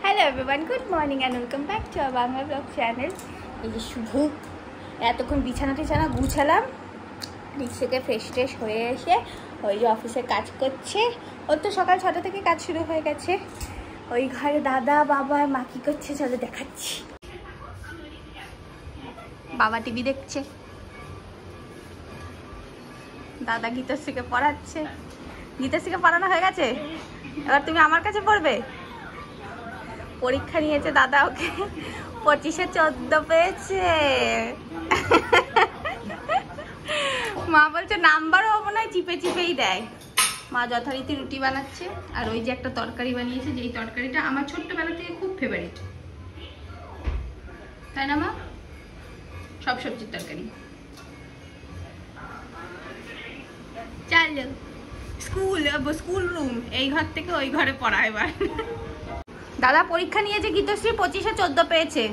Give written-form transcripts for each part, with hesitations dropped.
Hello everyone, good morning and welcome back to our Bangla blog channel. এই যে শুভ এতক্ষণ বিছানা টিছানা গুছালাম, নিচ থেকে ফ্রেশ হয়ে এসে ওই যে অফিসে কাজ করছে। ওর তো সকাল 6টা থেকে কাজ শুরু হয়ে গেছে। ওই ঘরে দাদা বাবা মা কী করছে চলো দেখাচ্ছি। বাবা টিভি দেখছে, দাদা গীতাশ্রীকে পড়াচ্ছে। গীতাশ্রীকে পড়ানো হয়ে গেছে, এবার তুমি আমার কাছে পড়বে। পরীক্ষা নিয়েছে দাদা, ওকে 25-এ 14 পেয়েছে। মা বলছে নাম্বারও মনে হয় চিপেই দেয়। মা যথারীতি রুটি বানাচ্ছে, আর ওই যে একটা তরকারি বানিয়েছে, যেই তরকারিটা আমার ছোট্টবেলা থেকে খুব ফেভারিট, তাই না মা? সব সবজির তরকারি। চলো স্কুল রুম, এই ঘর থেকে ওই ঘরে পড়া। এবার দাদা পরীক্ষা নিয়েছে, গীতশ্রী 25-এ 14 পেয়েছে।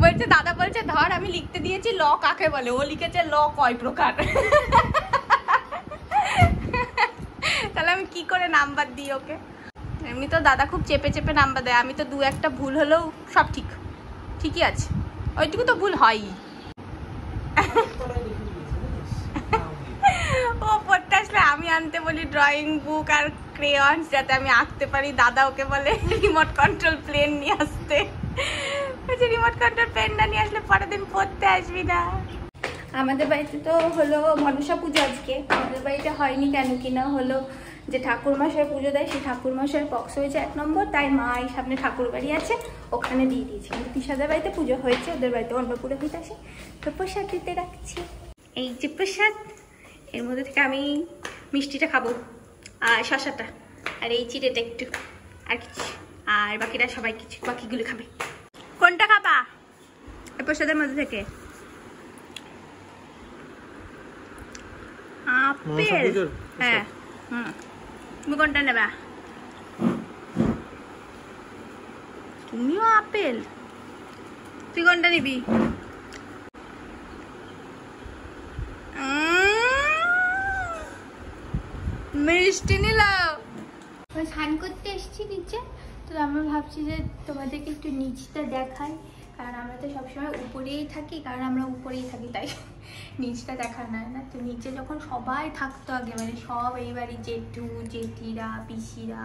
বলছে দাদা বলছে ধর আমি লিখতে দিয়েছি ল কাকে বলে, ও লিখেছে ল কয় প্রকার। তাহলে আমি কি করে নাম্বার দিই ওকে? এমনি তো দাদা খুব চেপে নাম্বার দেয়, আমি তো 2-1টা ভুল হলেও সব ঠিকই আছে, ওইটুকু তো ভুল হয়ই। ও পড়তে আসলে আমি আনতে বলি ড্রয়িং বুক আর ক্রেয়ন্স, যাতে আমি আঁকতে পারি। দাদা ওকে বলে রিমোট কন্ট্রোল প্লেন নিয়ে আসতে। রিমোট কন্ট্রোল প্লেনটা নিয়ে আসলে পরের দিন পড়তে আসবি না। আমাদের বাড়িতে তো হলো মনসা পুজো আজকে। আমাদের বাড়িতে হয়নি কেন কিনা হলো যে ঠাকুরমশাই পুজো দেয়, সেই ঠাকুরমশাইয়ের পক্স হয়েছে 1 নম্বর, তাই মা এই সামনে ঠাকুর বাড়ি আছে ওখানে দিয়ে দিয়েছে। কিন্তু তিশাদের বাড়িতে পুজো হয়েছে, ওদের বাড়িতে অন্য পুরোহিত আসে, তো প্রসাদ দিতে রাখছি। এই যে প্রসাদ, এর মধ্যে থেকে আমি মিষ্টিটা খাবো আর শশাটা আর এই চিড়েটা একটু, আর কিছু, আর বাকিরা সবাই কিছু বাকিগুলো খাবে। কোনটা খাবা এই প্রসাদের মধ্যে থেকে? আপেল? হ্যাঁ, তুমি কোনটা নেবা? তুমিও আপেল, তুই কোনটা নিবি? মিষ্টি নিলাম। স্নান করতে এসেছি নিচে, তো আমরা ভাবছি যে তোমাদেরকে একটু নিচটা দেখাই, কারণ আমরা তো সবসময় উপরেই থাকি, কারণ আমরা উপরেই থাকি তাই নিচটা দেখা না। তো নিচে যখন সবাই থাকতো আগে, মানে সব এই বাড়ি জেঠু জেঠিরা পিসিরা,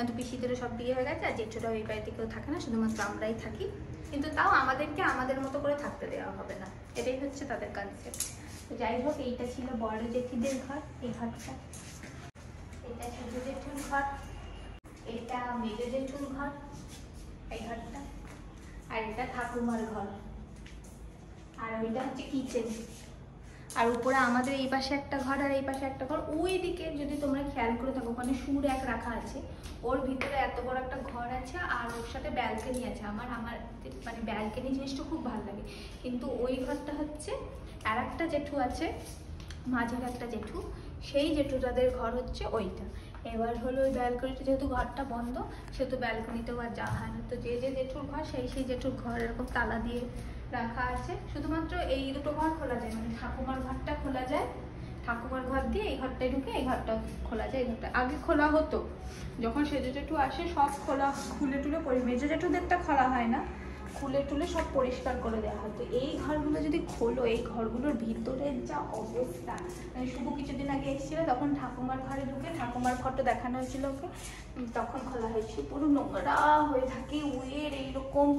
তো পিসিদেরও সব বিয়ে হয়ে গেছে, আর জেঠুরাও এই বাড়িতে কেউ থাকে না, শুধুমাত্র আমরাই থাকি। কিন্তু তাও আমাদেরকে আমাদের মতো করে থাকতে দেওয়া হবে না, এটাই হচ্ছে তাদের কনসেপ্ট। তো যাই হোক, এইটা ছিল বড় জেঠিদের ঘর, এই ঘরটা। এটা ছোট জেঠুর ঘর, এটা মেজ জেঠুর ঘর, এই ঘরটা, আর এটা ঠাকুমার ঘর, আর ওইটা হচ্ছে কিচেন। আর উপরে আমাদের এই পাশে একটা ঘর আর এই পাশে একটা ঘর। ওই দিকে যদি তোমরা খেয়াল করে থাকো, ওখানে সুর এক রাখা আছে, ওর ভিতরে এত বড় একটা ঘর আছে, আর ওর সাথে ব্যালকনি আছে। আমার মানে ব্যালকনি জিনিসটা খুব ভালো লাগে। কিন্তু ওই ঘরটা হচ্ছে আর একটা জেঠু আছে, মাঝের একটা জেঠু, সেই জেঠুটাদের ঘর হচ্ছে ওইটা। এবার হলো ওই ব্যালকনিটা, যেহেতু ঘরটা বন্ধ সেহেতু ব্যালকনিতেও আর যাওয়া হয় না। তো যে জেঠুর ঘর সেই জেঠুর ঘর এরকম তালা দিয়ে রাখা আছে। শুধুমাত্র এই দুটো ঘর খোলা যায়, মানে ঠাকুমার ঘরটা খোলা যায়, ঠাকুমার ঘর দিয়ে এই ঘরটায় ঢুকে এই ঘরটা খোলা যায়। এই ঘরটা আগে খোলা হতো, যখন সেজো জেঠু আসে সব খুলে টুলে মেজো জেঠুদেরটা খোলা হয় না, খুলে টুলে সব পরিষ্কার করে দেওয়া হয়। তো এই ঘরগুলো যদি খোলো, এই ঘরগুলোর ভিতরের যা অবস্থা, মানে শুধু কিছুদিন আগে এসেছিল, তখন ঠাকুমার ঘরে ঢুকে ঠাকুমার ঘরটা দেখানো হয়েছিল ওকে, তখন খোলা হয়েছিল। পুরো নোংরা হয়ে থাকে, উয়ের এইরকম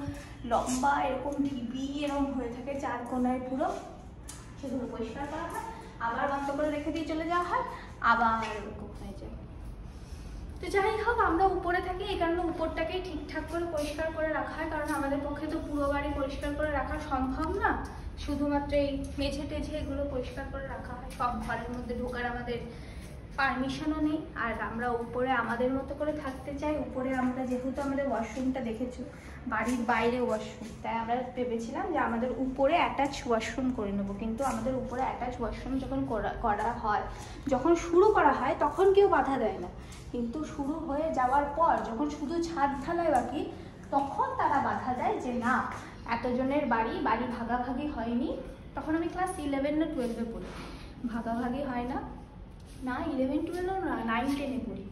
লম্বা এরকম ঢিবি এরকম হয়ে থাকে 4 কোনায়, পুরো সেগুলো পরিষ্কার করা হয়, আবার বন্ধ করে রেখে দিয়ে চলে যাওয়া হয়, আবার এরকম হয়ে যায়। তো যাই হোক, আমরা উপরে থাকি, এই কারণে উপরটাকেই ঠিকঠাক করে পরিষ্কার করে রাখা হয়, কারণ আমাদের পক্ষে তো পুরো বাড়ি পরিষ্কার করে রাখা সম্ভব না। শুধুমাত্র এই মেঝে টেঝে এগুলো পরিষ্কার করে রাখা হয়। সব ঘরের মধ্যে ঢোকার আমাদের পারমিশনও নেই, আর আমরা উপরে আমাদের মতো করে থাকতে চাই। উপরে আমরা যেহেতু আমাদের ওয়াশরুমটা দেখেছো বাড়ির বাইরে ওয়াশরুম, তাই আমরা ভেবেছিলাম যে আমাদের উপরে অ্যাটাচ ওয়াশরুম করে নেবো। কিন্তু আমাদের উপরে অ্যাটাচ ওয়াশরুম যখন করা হয়, যখন শুরু করা হয় তখন কেউ বাধা দেয় না, কিন্তু শুরু হয়ে যাওয়ার পর যখন শুধু ছাদ ঢালাই বাকি, তখন তারা বাধা দেয় যে না, এতজনের বাড়ি ভাগাভাগি হয়নি। তখন আমি ক্লাস 11 না 12-এ পড়ি, ভাগাভাগি হয় না, না 11-12 না, 9-10-এ পড়ি।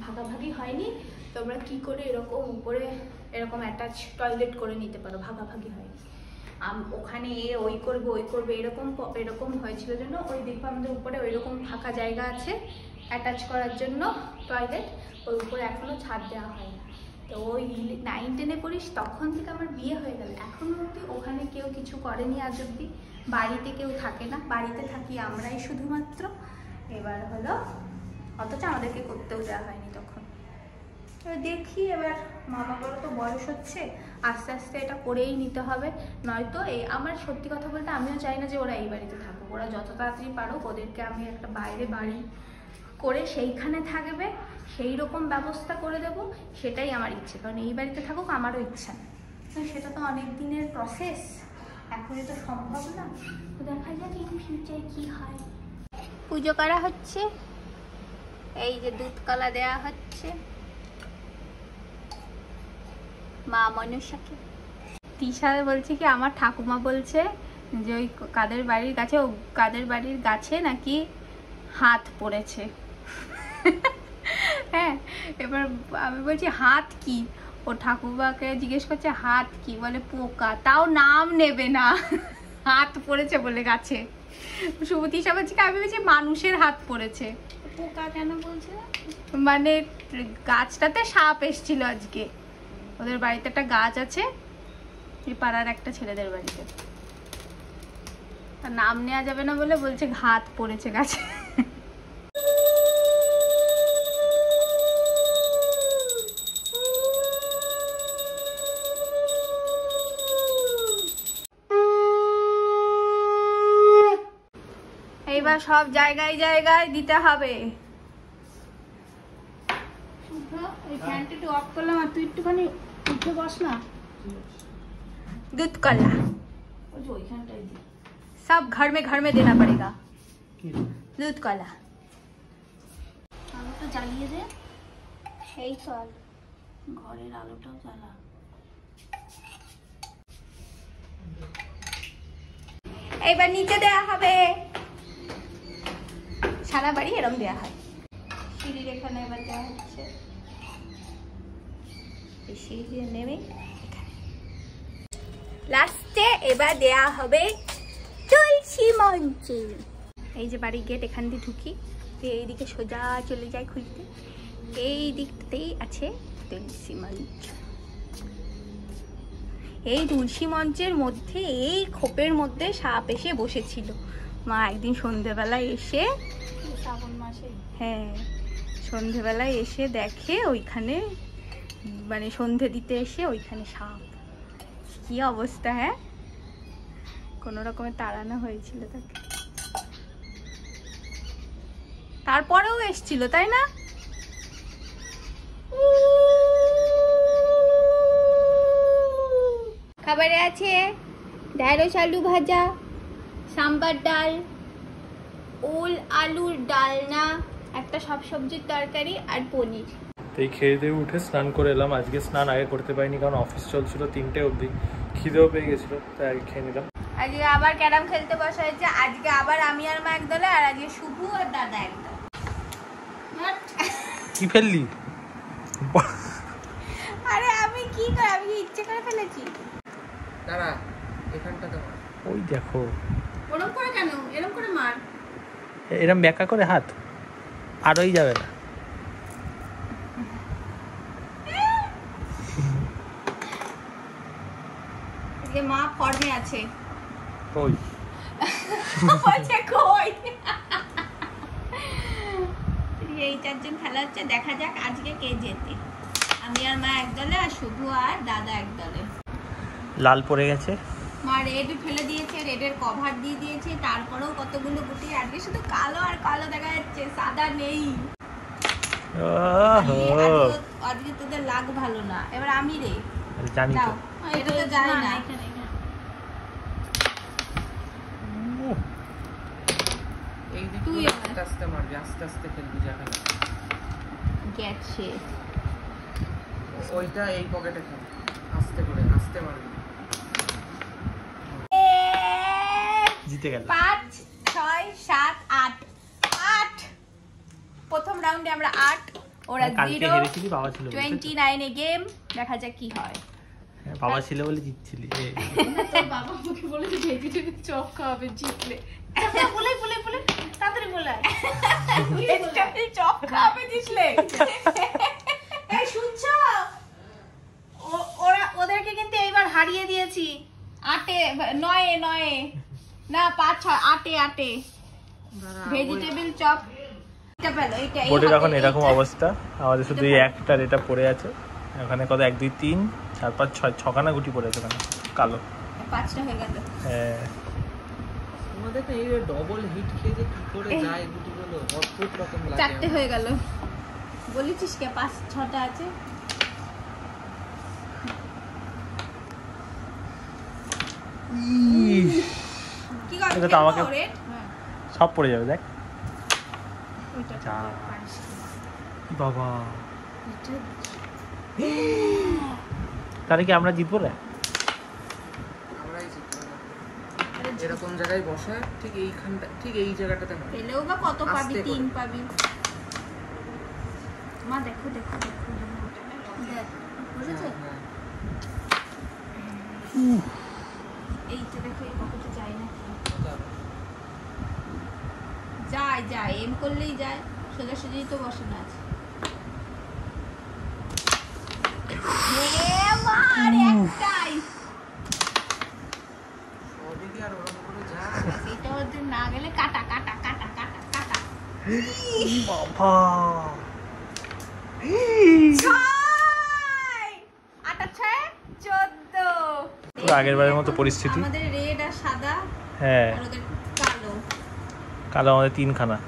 ভাগাভাগি হয়নি, তোমরা কি করে এরকম উপরে এরকম অ্যাটাচ টয়লেট করে নিতে পারো, ভাগাভাগি হয়নি। ওখানে ওই করবে এরকম হয়েছিল জন্য ওই দেখবো আমাদের উপরে ওই রকম ফাঁকা জায়গা আছে অ্যাটাচ করার জন্য টয়লেট, ওই উপরে এখনো ছাদ দেওয়া হয় না। তো ওই 9-10-এ পড়িস তখন থেকে আমার বিয়ে হয়ে গেল, এখনো অবধি ওখানে কেউ কিছু করেনি আজ অব্দি। বাড়িতে কেউ থাকে না, বাড়িতে থাকি আমরাই শুধুমাত্র। এবার হলো অথচ আমাদেরকে করতেও দেওয়া হয়নি তখন। এবার দেখি, এবার মা বাবারও তো বয়স হচ্ছে, আস্তে আস্তে এটা করেই নিতে হবে। নয়তো আমার সত্যি কথা বলতে আমিও চাই না যে ওরা এই বাড়িতে থাকুক, ওরা যত তাড়াতাড়ি পারুক ওদেরকে আমি একটা বাইরে বাড়ি করে সেইখানে থাকবে সেই রকম ব্যবস্থা করে দেব, সেটাই আমার ইচ্ছে। কারণ এই বাড়িতে থাকুক আমারও ইচ্ছা না, সেটা তো অনেক দিনের প্রসেস, এখনই তো সম্ভব না। তো দেখা যাক ইন ফিউচারে কি হয়। পুজো করা হচ্ছে, এই যে দুধ কলা দেওয়া হচ্ছে মা মনসাকে। তিশা বলছে কি, আমার ঠাকুমা বলছে যে ওই কাদের বাড়ির গাছে নাকি হাত পড়েছে। হ্যাঁ, এবার আমি বলছি হাত কি, ও ঠাকুমাকে জিজ্ঞেস করছে হাত কি, বলে পোকা, তাও নাম নেবে না, হাত পড়েছে বলে গাছে। সুমতিশা বলছে কি, আমি বলছি মানুষের হাত পড়েছে, পোকা কেন বলছে, মানে গাছটাতে সাপ এসেছিল আজকে। ওদের বাড়িতে একটা গাছ আছে, এই পাড়ার একটা ছেলেদের বাড়িতে, নাম নেওয়া যাবে না বলে বলছে হাত পড়েছে গাছে। এইবার সব জায়গায় জায়গায় দিতে হবে। এই ফ্যানটা একটু অফ করলাম, আর তুই একটুখানি উঠে বস না। दूध कला सब घर में देना पड़ेगा, दूध कला। আলোটা জ্বালিয়ে দে, এই চল ঘরের আলোটাও জ্বালা। এইবার নিচে দেয়া হবে, সারা বাড়ি এরকম দেয়া হয়। সিঁড়ির এখানে এবার দেওয়া হচ্ছে, এই সিঁড়ি দিয়ে নেমে লাস্টে এবার দেয়া হবে তুলসী মঞ্চে। এই যে বাড়ির গেট, এখান দিয়ে ঢুকি, এইদিকে সোজা চলে যায় খুলতে, এই দিকটাতেই আছে তুলসী মঞ্চ। এই তুলসী মঞ্চের মধ্যে এই খোপের মধ্যে সাপ এসে বসেছিল। মা একদিন সন্ধেবেলায় এসে, শ্রাবণ মাসে, হ্যাঁ সন্ধেবেলায় এসে দেখে ওইখানে, মানে সন্ধে দিতে এসে ওইখানে সাপ। কি অবস্থা, হ্যাঁ, কোনো রকমে তাড়ানো হয়েছিল তাকে, তারপরেও এসছিল, তাই না? খাবারে আছে ঢেঁড়স আলু ভাজা, সাম্বার ডাল, ওল আলুর ডালনা, একটা সব সবজির তরকারি আর পনির। এই খেয়ে দিয়ে উঠে স্নান করে এলাম। আজকে স্নান আগে করতে পারিনি কারণ অফিস চলছিল 3টে অবধি, খিদেও পেয়ে গেছিল, তাই আগে খেয়ে নিলাম। আজকে আবার ক্যারাম খেলতে বসা হয়েছে, আজকে আবার আমি আর মা এক দলে, আর আজকে শুভ আর দাদা এক দলে। কি ফেললি? আরে আমি কি করে, আমি ইচ্ছে করে ফেলেছি। দাঁড়া, এখানটা তো ওই দেখো, ওরকম করে কেন, এরকম করে মার, এরকম ব্যাকা করে হাত আরোই যাবে না। মা ফর্মে আছে, ওই এই 4 জন খেলা হচ্ছে, দেখা যাক আজকে কে জেতে। আমি আর মা এক দলে, আর শুভ আর দাদা এক দলে। লাল পড়ে গেছে, মা রেড ফেলে দিয়েছে, রেডের কভার দিয়ে দিয়েছে, তারপরেও কতগুলো গুটি, আজকে শুধু কালো আর কালো দেখা যাচ্ছে, সাদা নেই। আজকে তোদের লাগ ভালো না, এবার আমি রে জানি তো, এটা তো যায় না। এই দিকে আস্তে আস্তে মারবি, আস্তে আস্তে খেলবি, জায়গা গেছে ওইটা এই পকেটে খেল, আস্তে করে আস্তে মারবি। জিতে গেল। 5 6 7 8 8 প্রথম রাউন্ডে আমরা 8, ওরা 0। হেরেছিলি, বাবা ছিল 29 এ গেম, দেখা যাক কি হয়। বাবা ছিল বলে জিতছিলি। তোর বাবা আমাকে বলেছে ভেজিটেবল চপ খাওয়াবে জিতলে। বলে তাড়াতাড়ি বলে ভেজিটেবল চপ খাওয়াবে জিতলে। এই শুনছো, ওদেরকে কিন্তু এইবার হারিয়ে দিয়েছি। 9 না 5 6 8 ভেজিটেবল চপ। বোর্ডের এখন এরকম অবস্থা, আমাদের শুধু এই একটার এটা পড়ে আছে। ওখানে কত 1 2 3 4 5 6 6খানা গুটি পড়ে আছে ওখানে কালো। 5টা হয়ে গেল। হ্যাঁ আমাদের তো এই ডবল হিট খেয়ে যে কি করে যায় গুটিগুলো অদ্ভুত রকম লাগে। 4টে হয়ে গেল। বলেছিস কে 5 6টা আছে। কি করব? এটা তো আমাকে সব পড়ে যাবে দেখ। বাবা তাহলে কি আমরা জিতবো রে? আমরাই জিতবো। এরকম জায়গায় বসে ঠিক এইখানটা, ঠিক এই জায়গাটাতে না পেলেও বা কত পাবি? 3 পাবি। মা দেখো দেখ বুঝেছো? এইটা দেখো, এই পকেটে যায় না। যায় এম করলেই যায়, সোজাসুজি তো বসানো আছে। একটাই ওদিকে আর ওরকম করে যায়। এটা ওদের না গেলে কাটা। বাবা 14 আগের বারের মতো পরিস্থিতি। আমাদের রেড আর সাদা, হ্যাঁ আর ওদের কালো। কালো আমাদের 3খানা।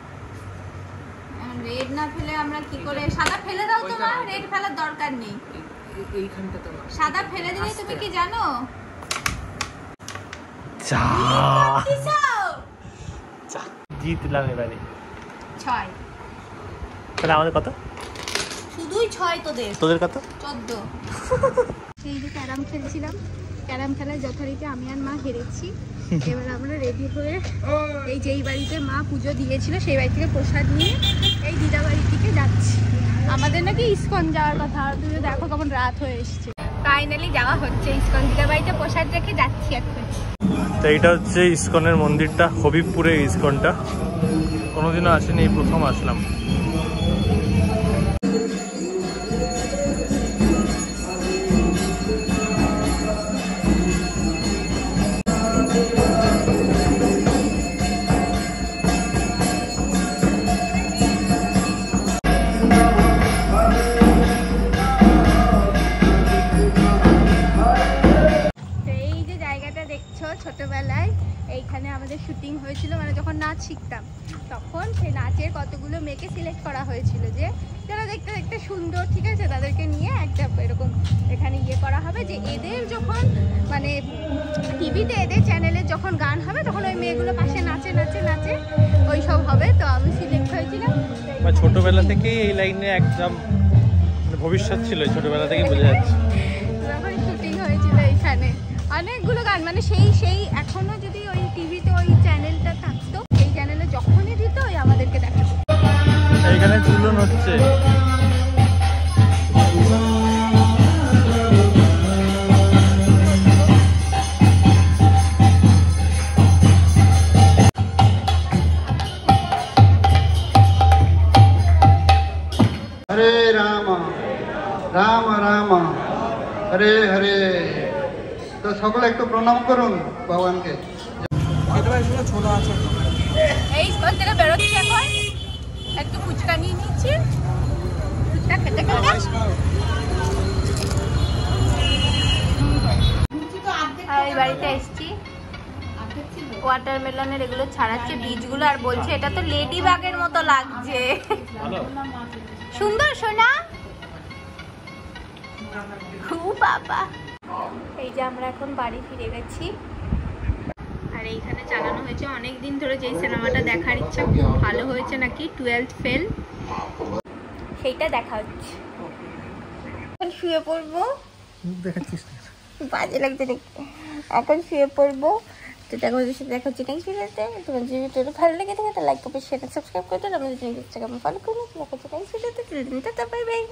রেড না ফেলে আমরা কি করে? সাদা ফেলে দাও তো মা, রেড ফেলার দরকার নেই। এইখানটা তো না। সাদা ফেলে দিলে তুমি কি জানো? জিতলাম এবারে 6। তাহলে আমাদের কত? শুধুই 6 তোদের কত? 14। সেই যে ক্যারাম খেলছিলাম, ক্যারাম খেলায় যথারীতি আমি আর মা হেরেছি। এবার আমরা রেডি হয়ে এই যেই বাড়িতে মা পুজো দিয়েছিল সেই বাড়ি থেকে প্রসাদ নিয়ে এই দিদা বাড়ির দিকে যাচ্ছি। আমাদের নাকি ইসকন যাওয়ার কথা, আর তুমি দেখো কেমন রাত হয়ে এসছে। ফাইনালি যাওয়া হচ্ছে ইসকন, দিদা বাড়িতে প্রসাদ রেখে যাচ্ছি এখন। তো এইটা হচ্ছে ইসকনের মন্দিরটা, হবিবপুরে ইসকনটা। কোনোদিনও আসেনি, এই প্রথম আসলাম। ছোটবেলায় এইখানে আমাদের শুটিং হয়েছিল, মানে যখন নাচ শিখতাম তখন সেই নাচের কতগুলো মেয়েকে সিলেক্ট করা হয়েছিল, যে যারা দেখতে দেখতে সুন্দর, ঠিক আছে, তাদেরকে নিয়ে একটা এরকম এখানে ইয়ে করা হবে, যে এদের যখন মানে টিভিতে এদের চ্যানেলে যখন গান হবে তখন ওই মেয়েগুলো পাশে নাচে ওই সব হবে। তো আমি সিলেক্ট হয়েছিলাম। ছোটবেলা থেকেই এই লাইনে একদম ভবিষ্যৎ ছিল, ছোটবেলা থেকেই বোঝা যাচ্ছে। তখন শুটিং হয়েছিল এইখানে অনেকগুলো গান, মানে সেই এখনো যদি ওই টিভিতে ওই চ্যানেলটা থাকতো, এই চ্যানেলে যখনই দিত ওই আমাদেরকে দেখাতো। এইখানে ঝুলন হচ্ছে। হরে রাম রাম রাম হরে হরে। তো সকলে একটু প্রণাম করুন ভগবানকে। ছোট আছে। এই স্কুল থেকে বেরোচ্ছি, এখন একটু ফুচকা নিয়ে নিচ্ছি, ফুচকা খেতে এই বাড়িতে এসছি। ওয়াটারমেলনের এগুলো ছাড়াচ্ছে বীজগুলো, আর বলছে এটা তো লেডি বাগের মতো লাগছে। সুন্দর সোনা, খুব বাবা। এই যে আমরা এখন বাড়ি ফিরে গেছি, আর এইখানে চালানো হয়েছে অনেক দিন ধরে যেই সিনেমাটা দেখার ইচ্ছা, খুব ভালো হয়েছে নাকি, 12th ফেল, সেইটা দেখা হচ্ছে। এখন শুয়ে পড়বো, দেখাচ্ছিস বাজে লাগছে দেখতে। এখন শুয়ে পড়বো, তো দেখা হচ্ছে নেক্সট ভিডিওতে। তোমার যদি ভিডিওটা ভালো লেগে থাকে তাহলে লাইক করবে, শেয়ার সাবস্ক্রাইব করে দেন। আমাদের ইনস্টাগ্রামে ফলো করুন। দেখা হচ্ছে নেক্সট ভিডিওতে। Bye bye.